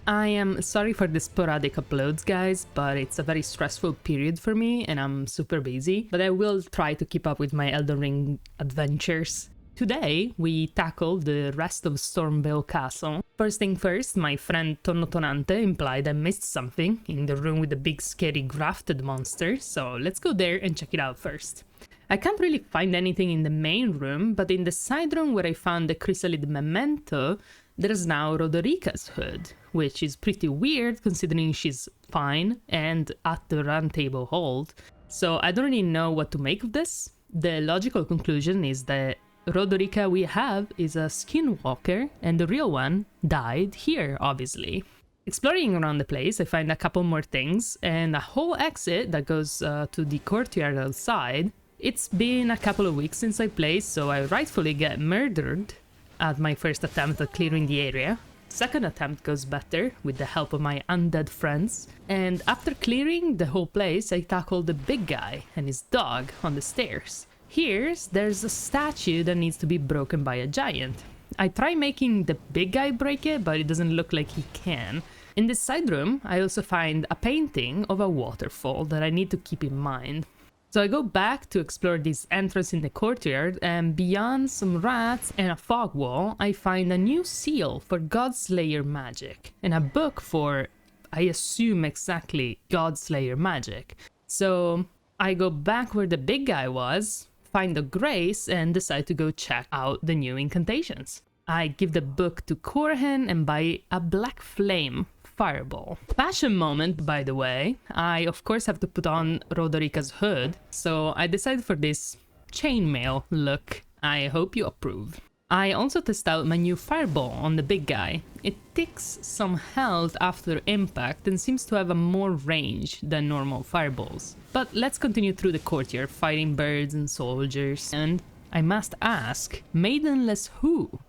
I am sorry for the sporadic uploads, guys, but it's a very stressful period for me and I'm super busy, but I will try to keep up with my Elden Ring adventures. Today, we tackle the rest of Stormvale Castle. First thing first, my friend Tonnotonante implied I missed something in the room with the big scary grafted monster, so let's go there and check it out first. I can't really find anything in the main room, but in the side room where I found the chrysalid memento, there's now Roderica's hood, which is pretty weird considering she's fine and at the round table hold. So I don't really know what to make of this. The logical conclusion is that Roderica we have is a skinwalker and the real one died here, obviously. Exploring around the place, I find a couple more things and a whole exit that goes to the courtyard outside. It's been a couple of weeks since I played, so I rightfully get murdered at my first attempt at clearing the area. Second attempt goes better with the help of my undead friends, and after clearing the whole place, I tackle the big guy and his dog on the stairs. Here, there's a statue that needs to be broken by a giant. I try making the big guy break it, but it doesn't look like he can. In this side room, I also find a painting of a waterfall that I need to keep in mind. So I go back to explore this entrance in the courtyard, and beyond some rats and a fog wall, I find a new seal for Godslayer magic, and a book for, I assume exactly, Godslayer magic. So I go back where the big guy was, find the grace, and decide to go check out the new incantations. I give the book to Corhan and buy a black flame fireball. Fashion moment, by the way. I of course have to put on Roderica's hood, so I decided for this chainmail look. I hope you approve. I also test out my new fireball on the big guy. It takes some health after impact and seems to have a more range than normal fireballs. But let's continue through the courtyard fighting birds and soldiers, and I must ask, maidenless who?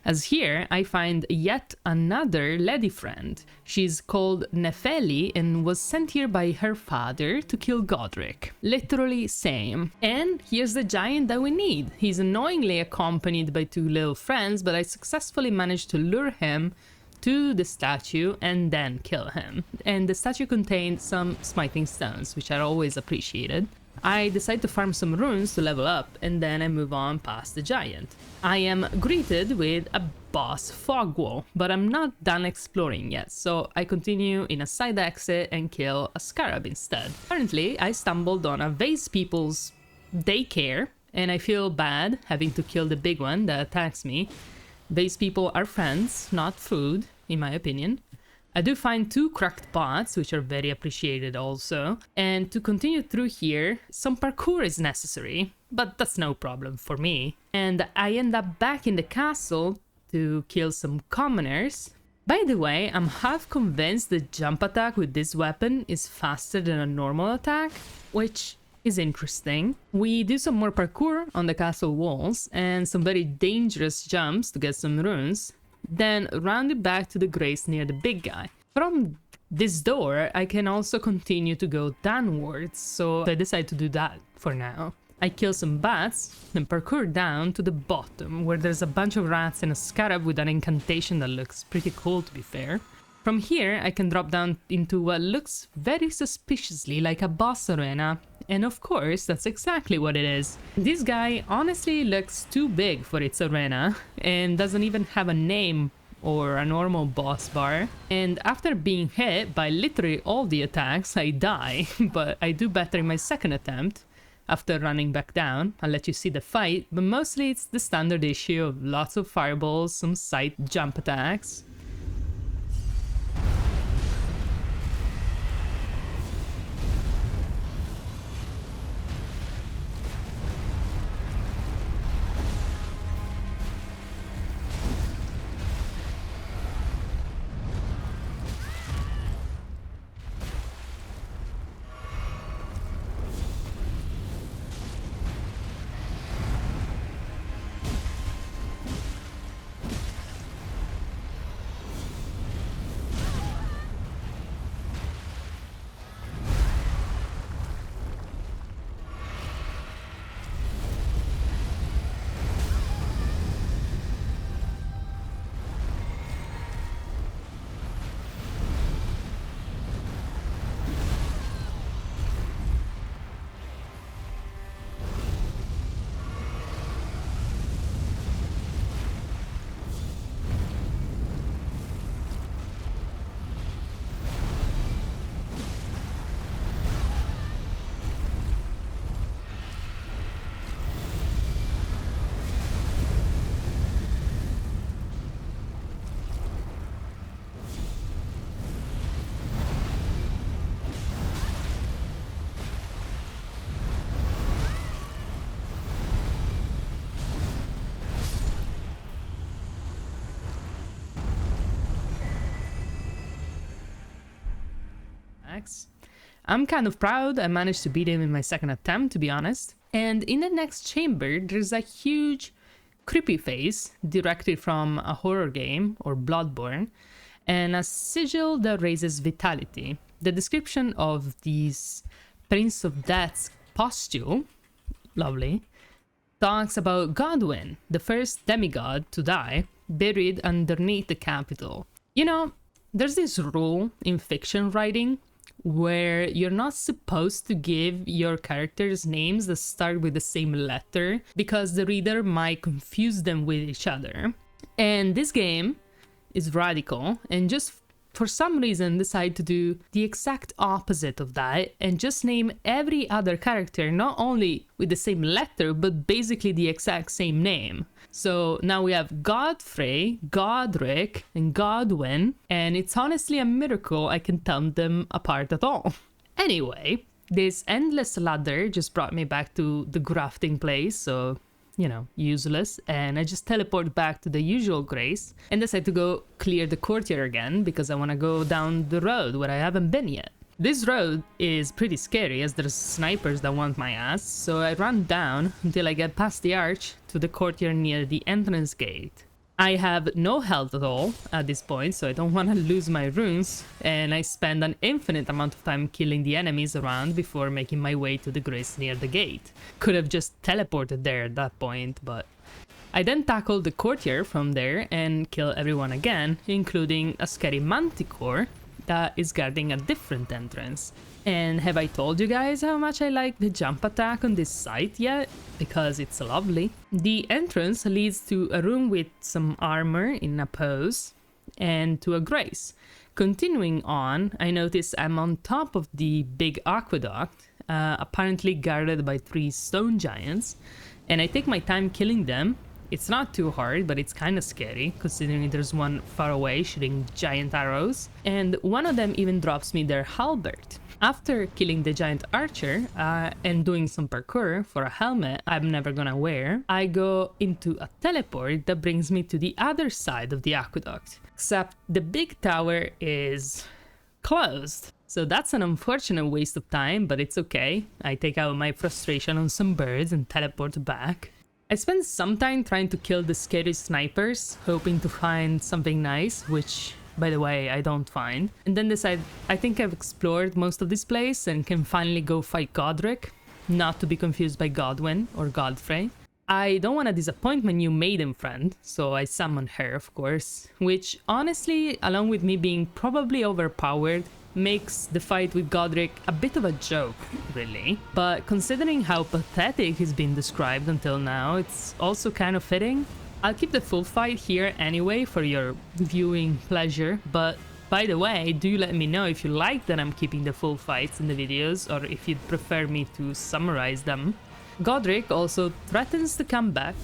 As here, I find yet another lady friend. She's called Nefeli and was sent here by her father to kill Godfryck. Literally same. And here's the giant that we need. He's annoyingly accompanied by two little friends, but I successfully managed to lure him to the statue and then kill him. And the statue contained some smiting stones, which are always appreciated. I decide to farm some runes to level up, and then I move on past the giant. I am greeted with a boss fog wall, but I'm not done exploring yet, so I continue in a side exit and kill a scarab instead. Currently, I stumbled on a vase people's daycare, and I feel bad having to kill the big one that attacks me. Vase people are friends, not food, in my opinion. I do find two cracked pots, which are very appreciated also, and to continue through here, some parkour is necessary, but that's no problem for me. And I end up back in the castle to kill some commoners. By the way, I'm half convinced the jump attack with this weapon is faster than a normal attack, which is interesting. We do some more parkour on the castle walls and some very dangerous jumps to get some runes. Then round it back to the grace near the big guy. From this door, I can also continue to go downwards, so I decide to do that for now. I kill some bats, then parkour down to the bottom, where there's a bunch of rats and a scarab with an incantation that looks pretty cool, to be fair. From here, I can drop down into what looks very suspiciously like a boss arena, and of course, that's exactly what it is. This guy honestly looks too big for its arena, and doesn't even have a name or a normal boss bar. And after being hit by literally all the attacks, I die, but I do better in my second attempt. After running back down, I'll let you see the fight, but mostly it's the standard issue of lots of fireballs, some side jump attacks. Max. I'm kind of proud I managed to beat him in my second attempt, to be honest. And in the next chamber, there's a huge creepy face directly from a horror game or Bloodborne, and a sigil that raises vitality. The description of this Prince of Death's pustule, lovely, talks about Godwyn, the first demigod to die, buried underneath the capital. You know, there's this rule in fiction writing where you're not supposed to give your characters names that start with the same letter because the reader might confuse them with each other. And this game is radical and just for some reason decide to do the exact opposite of that and just name every other character not only with the same letter but basically the exact same name. So now we have Godfrey, Godrick, and Godwyn, and it's honestly a miracle I can tell them apart at all. Anyway, this endless ladder just brought me back to the grafting place, so you know, useless, and I just teleport back to the usual grace and decide to go clear the courtyard again because I want to go down the road where I haven't been yet. This road is pretty scary as there's snipers that want my ass, so I run down until I get past the arch to the courtyard near the entrance gate. I have no health at all at this point, so I don't want to lose my runes, and I spend an infinite amount of time killing the enemies around before making my way to the grace near the gate. Could have just teleported there at that point, but I then tackle the courtyard from there and kill everyone again, including a scary manticore that is guarding a different entrance. And have I told you guys how much I like the jump attack on this site yet? Because it's lovely. The entrance leads to a room with some armor in a pose and to a grace. Continuing on, I notice I'm on top of the big aqueduct, apparently guarded by 3 stone giants, and I take my time killing them. It's not too hard, but it's kind of scary, considering there's one far away shooting giant arrows, and one of them even drops me their halberd. After killing the giant archer and doing some parkour for a helmet I'm never gonna wear, I go into a teleport that brings me to the other side of the aqueduct. Except the big tower is closed. So that's an unfortunate waste of time, but it's okay. I take out my frustration on some birds and teleport back. I spend some time trying to kill the scary snipers, hoping to find something nice, which, by the way, I don't find. And then decide I think I've explored most of this place and can finally go fight Godrick, not to be confused by Godwyn or Godfrey. I don't want to disappoint my new maiden friend, so I summon her, of course, which honestly, along with me being probably overpowered, makes the fight with Godrick a bit of a joke, really. But considering how pathetic he's been described until now, it's also kind of fitting. I'll keep the full fight here anyway for your viewing pleasure, but by the way, do let me know if you like that I'm keeping the full fights in the videos or if you'd prefer me to summarize them. Godrick also threatens to come back.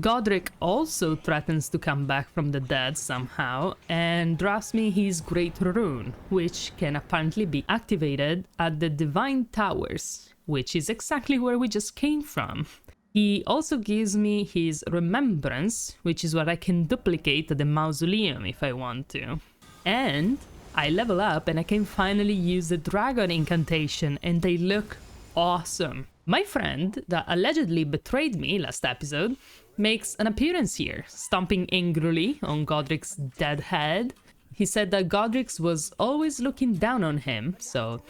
Godfryck also threatens to come back from the dead somehow and drops me his Great Rune, which can apparently be activated at the Divine Towers, which is exactly where we just came from. He also gives me his Remembrance, which is what I can duplicate at the Mausoleum if I want to. And I level up and I can finally use the Dragon Incantation, and they look awesome. My friend that allegedly betrayed me last episode makes an appearance here, stomping angrily on Godfryck's dead head. He said that Godfryck was always looking down on him, so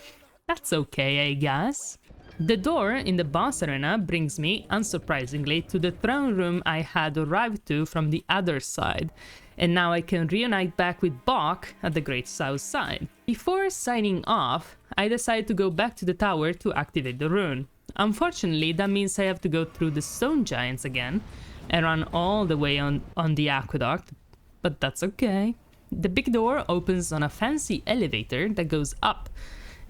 that's okay, I guess. The door in the boss arena brings me, unsurprisingly, to the throne room I had arrived to from the other side, and now I can reunite back with Bok at the Great South side. Before signing off, I decide to go back to the tower to activate the rune. Unfortunately, that means I have to go through the stone giants again and run all the way on the aqueduct, but that's okay. The big door opens on a fancy elevator that goes up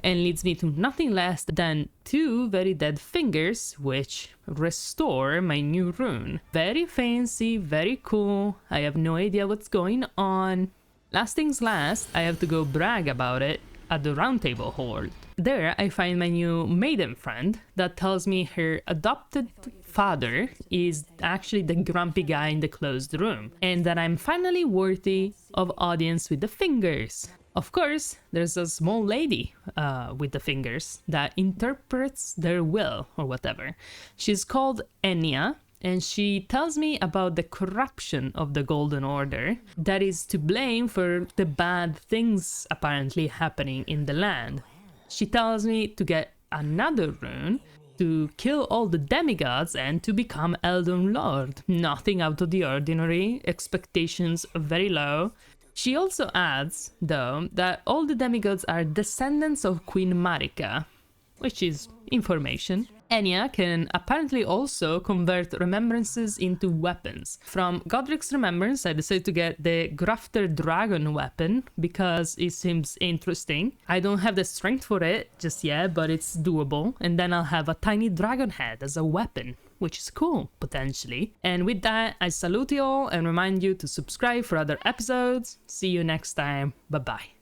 and leads me to nothing less than 2 very dead fingers, which restore my new rune. Very fancy, very cool. I have no idea what's going on. Last things last, I have to go brag about it at the Roundtable Hall. There, I find my new maiden friend that tells me her adopted father is actually the grumpy guy in the closed room, and that I'm finally worthy of audience with the fingers. Of course, there's a small lady with the fingers that interprets their will or whatever. She's called Enya, and she tells me about the corruption of the Golden Order that is to blame for the bad things apparently happening in the land. She tells me to get another rune to kill all the demigods and to become Elden Lord. Nothing out of the ordinary, expectations very low. She also adds, though, that all the demigods are descendants of Queen Marika, which is information. Enya can apparently also convert remembrances into weapons. From Godfryck's remembrance, I decided to get the Grafter Dragon weapon because it seems interesting. I don't have the strength for it just yet, but it's doable. And then I'll have a tiny dragon head as a weapon, which is cool, potentially. And with that, I salute you all and remind you to subscribe for other episodes. See you next time. Bye-bye.